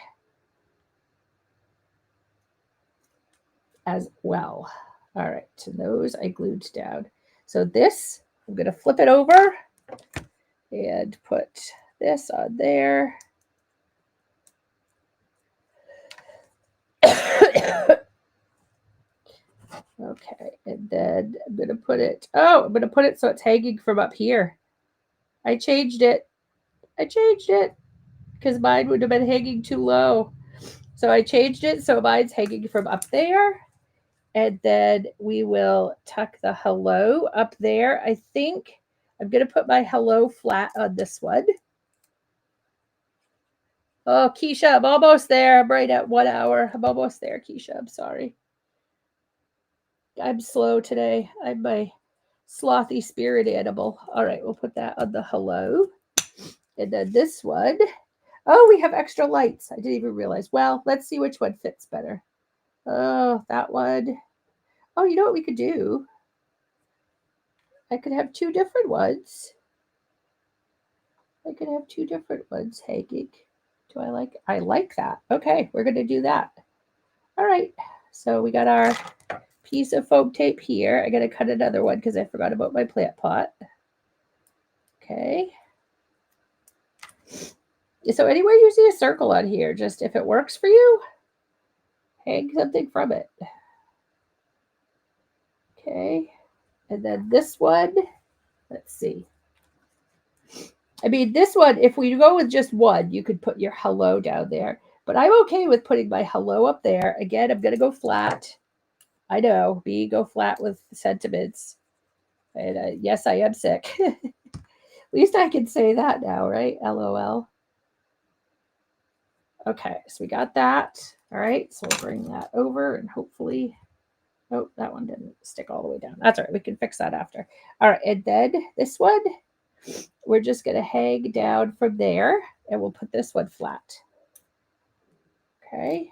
as well. All right, so those I glued down. So this, I'm going to flip it over and put this on there. Okay, and then I'm going to put it, I'm going to put it so it's hanging from up here. I changed it because mine would have been hanging too low. So I changed it so mine's hanging from up there. And then we will tuck the hello up there. I think I'm going to put my hello flat on this one. Oh, Keisha, I'm almost there. I'm right at 1 hour. I'm almost there, Keisha. I'm sorry. I'm slow today. I'm my slothy spirit animal. All right, we'll put that on the hello. And then this one. Oh, we have extra lights. I didn't even realize. Well, let's see which one fits better. Oh, that one. Oh, you know what we could do? I could have 2 different ones. Hanging. Do I like? I like that. Okay, we're going to do that. All right. So we got our piece of foam tape here. I got to cut another one because I forgot about my plant pot. Okay. So anywhere you see a circle on here, just if it works for you, hang something from it. Okay. And then this one, let's see. I mean, this one, if we go with just one, you could put your hello down there. But I'm okay with putting my hello up there. Again, I'm going to go flat. I know, go flat with sentiments. And yes, I am sick. At least I can say that now, right? LOL. Okay, so we got that. All right, so we'll bring that over and hopefully, oh, that one didn't stick all the way down. That's all right, we can fix that after. All right, and then this one, we're just gonna hang down from there and we'll put this one flat. Okay,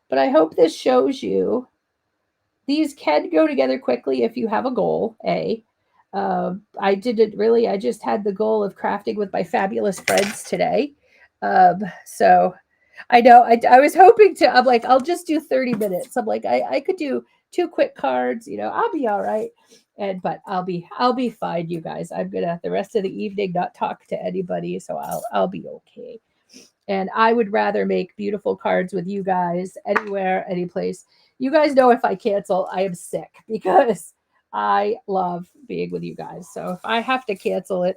but I hope this shows you these can go together quickly if you have a goal, I didn't really, I just had the goal of crafting with my fabulous friends today. So I know I was hoping to, I'm like, I'll just do 30 minutes. I'm like, I could do 2 quick cards, I'll be all right. But I'll be fine, you guys. I'm gonna the rest of the evening not talk to anybody, so I'll be okay. And I would rather make beautiful cards with you guys anywhere, any place. You guys know if I cancel, I am sick because I love being with you guys. So if I have to cancel,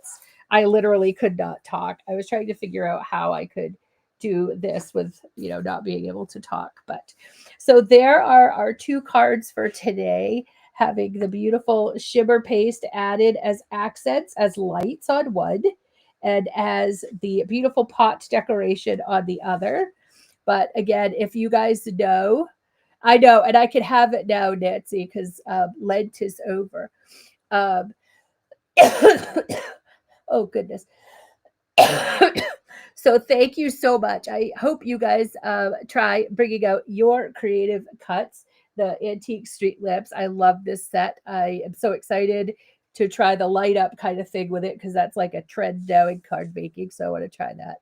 I literally could not talk. I was trying to figure out how I could do this with, not being able to talk. But so there are our 2 cards for today, having the beautiful shimmer paste added as accents, as lights on one, and as the beautiful pot decoration on the other. But again, if you guys know, I know, and I can have it now, Nancy, because Lent is over. Um, oh, goodness. So thank you so much. I hope you guys try bringing out your creative cuts, the antique street lamps. I love this set. I am so excited to try the light up kind of thing with it because that's like a trend now in card making. So I want to try that.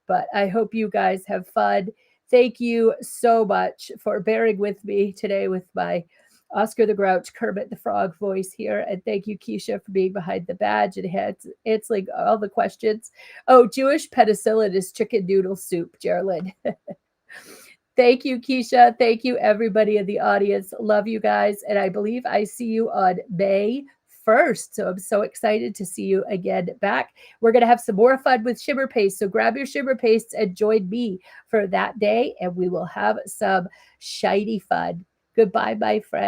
But I hope you guys have fun. Thank you so much for bearing with me today with my Oscar the Grouch, Kermit the Frog voice here. And thank you, Keisha, for being behind the badge and answering all the questions. Oh, Jewish penicillin is chicken noodle soup, Geraldine. Thank you, Keisha. Thank you, everybody in the audience. Love you guys. And I believe I see you on May 1st. So I'm so excited to see you again back. We're going to have some more fun with shimmer paste. So grab your shimmer pastes and join me for that day. And we will have some shiny fun. Goodbye, my friends.